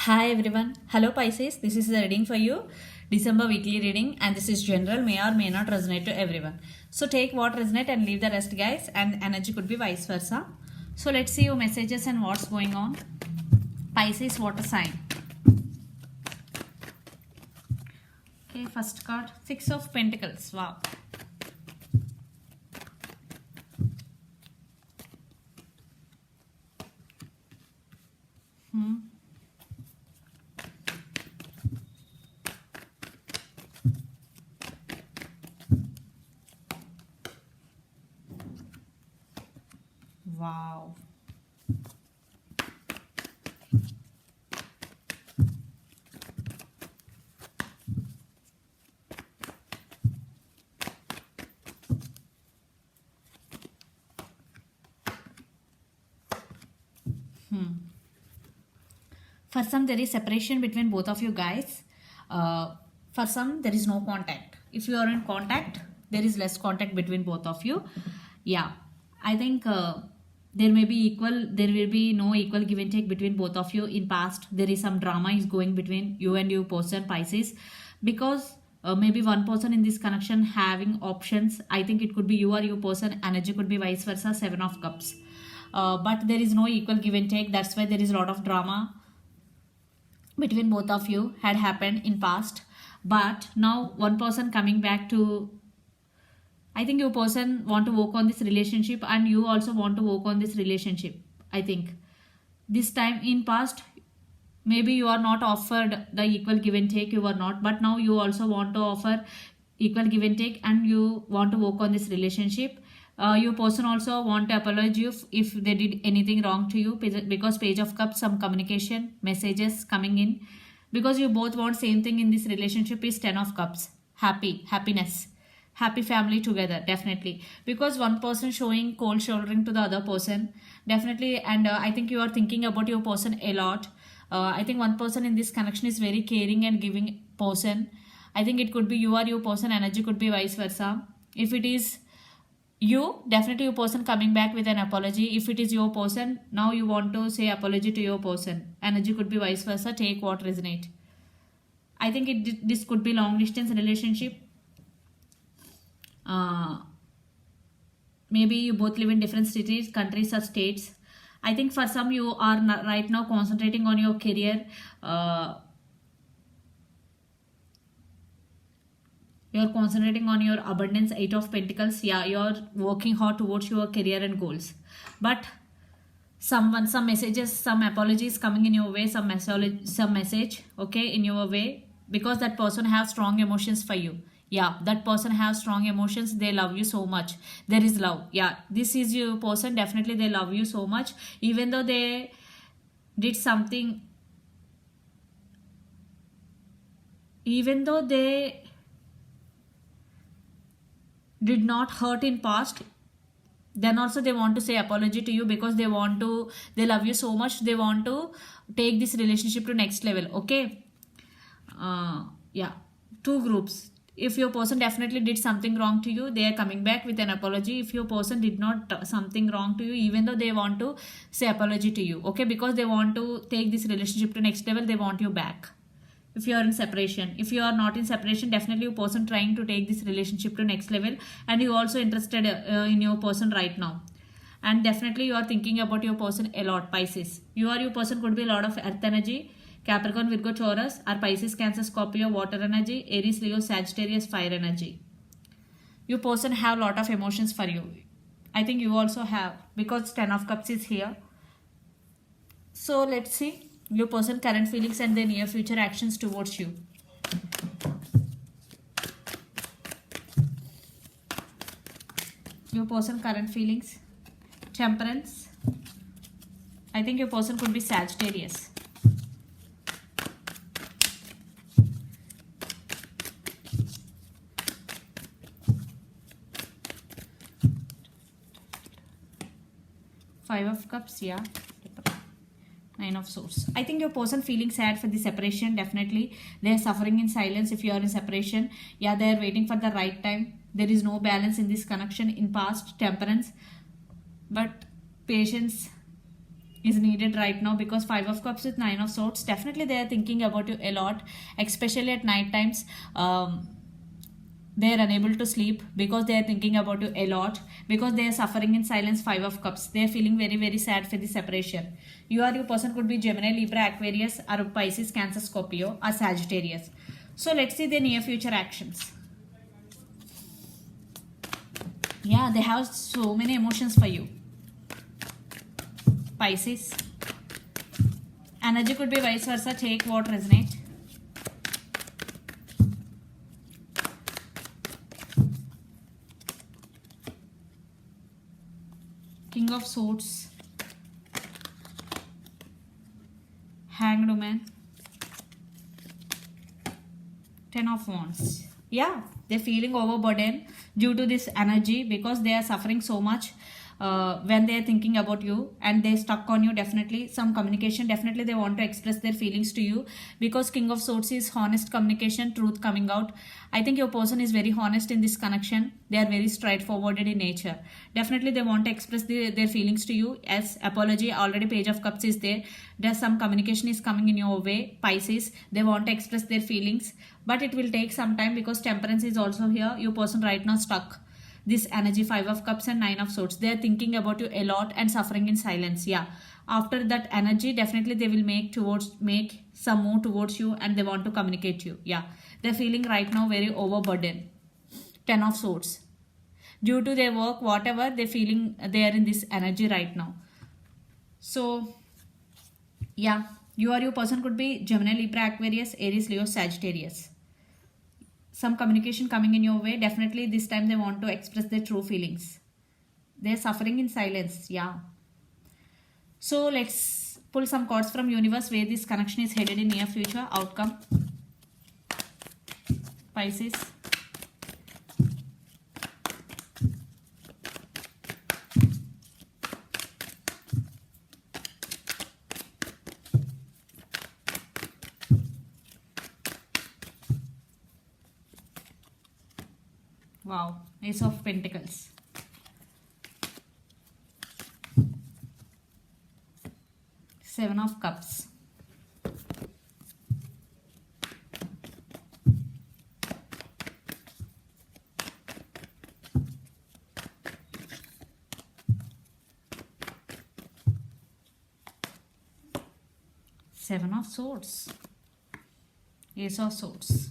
Hi everyone. Hello Pisces. This is the reading for you. December weekly reading and this is general, may or may not resonate to everyone. So take what resonate and leave the rest guys, and energy could be vice versa. So let's see your messages and what's going on. Pisces water sign. Okay, first card, Six of Pentacles. Wow. Wow. For some, there is separation between both of you guys. For some, there is no contact. If you are in contact, there is less contact between both of you. Yeah, I think there may be equal, there will be no equal give and take between both of you. In past, there is some drama is going between you and your person, Pisces, because maybe one person in this connection having options. I think it could be you or your person. Energy could be vice versa, Seven of Cups. But there is no equal give and take. That's why there is a lot of drama between both of you had happened in past. But now one person coming back to, I think your person want to work on this relationship and you also want to work on this relationship. I think this time in past, maybe you are not offered the equal give and take, you are not, but now you also want to offer equal give and take and you want to work on this relationship. Your person also want to apologize you if they did anything wrong to you, because Page of Cups, some communication messages coming in, because you both want same thing in this relationship is Ten of Cups, happiness, happy family together, definitely, because one person showing cold shouldering to the other person, definitely. And I think you are thinking about your person a lot. I think one person in this connection is very caring and giving person. I think it could be you or your person, energy could be vice versa. If it is you, definitely your person coming back with an apology. If it is your person, now you want to say apology to your person, energy could be vice versa. Take what resonate. I think this could be long distance relationship. Maybe you both live in different cities, countries or states. I think for some you are right now concentrating on your career. You're concentrating on your abundance, Eight of Pentacles. Yeah, you're working hard towards your career and goals. But some messages, some apologies coming in your way, some message, okay, in your way, because that person has strong emotions for you. Yeah, that person has strong emotions. They love you so much. There is love. Yeah, this is your person. Definitely they love you so much. Even though they did something, even though they did not hurt in past, then also they want to say apology to you, because they love you so much. They want to take this relationship to next level. Okay. Yeah, two groups. If your person definitely did something wrong to you, they are coming back with an apology. If your person did not something wrong to you, even though they want to say apology to you, okay, because they want to take this relationship to next level, they want you back. If you are in separation, if you are not in separation, definitely your person trying to take this relationship to next level, and you also interested in your person right now, and definitely you are thinking about your person a lot, Pisces. Your person could be a lot of earth energy, Capricorn, Virgo, Taurus, or Pisces, Cancer, Scorpio, water energy, Aries, Leo, Sagittarius, fire energy. Your person have a lot of emotions for you. I think you also have, because Ten of Cups is here. So let's see your person current feelings and their near future actions towards you. Your person current feelings, Temperance. I think your person could be Sagittarius. Five of Cups, yeah. Nine of Swords. I think your person feeling sad for the separation. Definitely they are suffering in silence. If you are in separation, yeah, they are waiting for the right time. There is no balance in this connection in past, Temperance. But patience, is needed right now, because Five of Cups with Nine of Swords, definitely they are thinking about you a lot, especially at night times. They are unable to sleep because they are thinking about you a lot, because they are suffering in silence. Five of Cups, they are feeling very very sad for the separation. You or your person could be Gemini, Libra, Aquarius, or Pisces, Cancer, Scorpio, or Sagittarius. So let's see the near future actions. Yeah, they have so many emotions for you. Pisces, energy could be vice versa. Take what resonate. King of Swords, Hanged Woman, Ten of Wands. Yeah, they're feeling overburdened due to this energy, because they are suffering so much when they are thinking about you, and they stuck on you. Definitely some communication, definitely they want to express their feelings to you, because King of Swords is honest communication, truth coming out. I think your person is very honest in this connection. They are very straightforward in nature. Definitely they want to express their feelings to you. As apology, already Page of Cups is there. There's some communication is coming in your way. Pisces, they want to express their feelings, but it will take some time, because Temperance is also here. Your person right now stuck this energy. Five of Cups and Nine of Swords, they are thinking about you a lot and suffering in silence. Yeah, after that energy, definitely they will make some move towards you, and they want to communicate you. Yeah, they're feeling right now very overburdened. Ten of Swords, due to their work, whatever they're feeling, they are in this energy right now. So yeah, you or your person could be Gemini, Libra, Aquarius, Aries, Leo, Sagittarius. Some communication coming in your way. Definitely this time they want to express their true feelings. They're suffering in silence. Yeah. So let's pull some cards from universe, where this connection is headed in near future. Outcome. Pisces. Wow, Ace of Pentacles. Seven of Cups. Seven of Swords. Ace of Swords.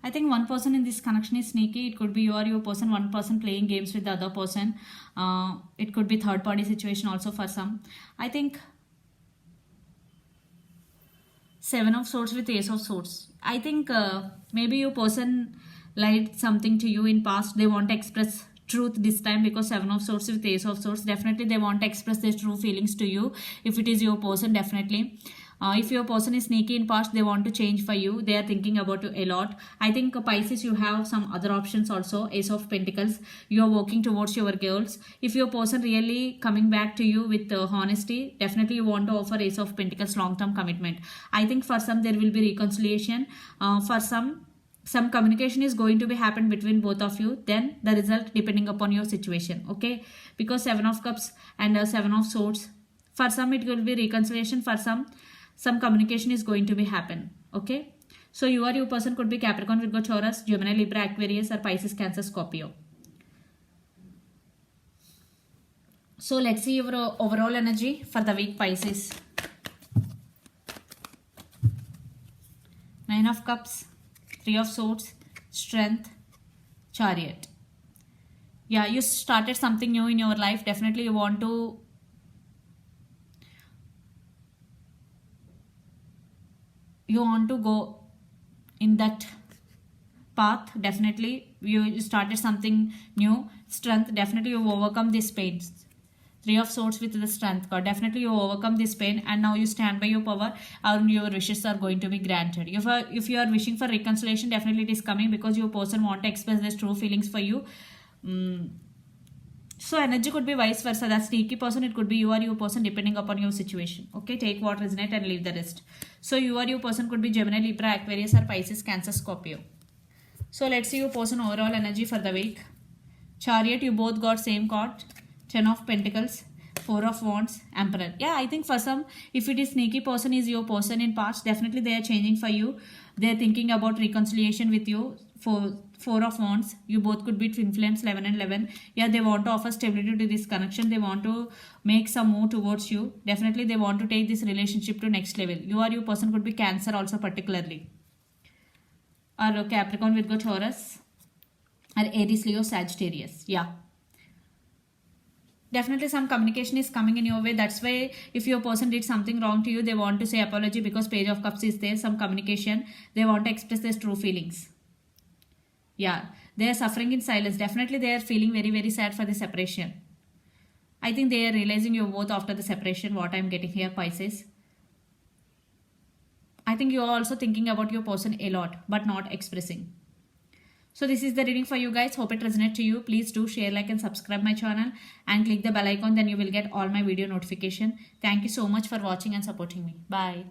I think one person in this connection is sneaky. It could be you or your person, one person playing games with the other person. It could be third party situation also for some. I think Seven of Swords with Ace of Swords. I think maybe your person lied something to you in past. They want to express truth this time, because Seven of Swords with Ace of Swords, definitely they want to express their true feelings to you. If it is your person, definitely. If your person is sneaky in past, they want to change for you. They are thinking about you a lot. I think Pisces, you have some other options also. Ace of Pentacles, you are working towards your goals. If your person really coming back to you with honesty, definitely you want to offer Ace of Pentacles long-term commitment. I think for some there will be reconciliation. For some communication is going to be happen between both of you. Then the result depending upon your situation. Okay, because Seven of Cups and Seven of Swords, for some it will be reconciliation. For some communication is going to be happen. Okay, so you or your person could be Capricorn, Virgo, Taurus, Gemini, Libra, Aquarius, or Pisces, Cancer, Scorpio. So let's see your overall energy for the week, Pisces. Nine of Cups, Three of Swords, Strength, Chariot. Yeah, you started something new in your life. Definitely you want to go in that path. Definitely you started something new. Strength, definitely you overcome this pain. Three of Swords with the Strength card, definitely you overcome this pain, and now you stand by your power, and your wishes are going to be granted. If you are wishing for reconciliation, definitely it is coming, because your person want to express their true feelings for you. So energy could be vice versa. That sneaky person, it could be you or your person, depending upon your situation. Okay, take what resonate and leave the rest. So you or your person could be Gemini, Libra, Aquarius, or Pisces, Cancer, Scorpio. So let's see your person overall energy for the week. Chariot, you both got same card. Ten of Pentacles. Four of Wands, Emperor. Yeah, I think for some, if it is sneaky person is your person in past, definitely they are changing for you. They are thinking about reconciliation with you. For Four of Wands, you both could be twin flames, 11 and 11. Yeah, they want to offer stability to this connection. They want to make some move towards you. Definitely they want to take this relationship to next level. You or your person could be Cancer also particularly. Or Capricorn, Virgo, Taurus. Or Aries, Leo, Sagittarius. Yeah. Definitely some communication is coming in your way. That's why if your person did something wrong to you, they want to say apology because Page of Cups is there. Some communication. They want to express their true feelings. Yeah. They are suffering in silence. Definitely they are feeling very, very sad for the separation. I think they are realizing your worth after the separation. What I am getting here, Pisces. I think you are also thinking about your person a lot but not expressing. So this is the reading for you guys. Hope it resonates to you. Please do share, like and subscribe my channel and click the bell icon. Then you will get all my video notification. Thank you so much for watching and supporting me. Bye.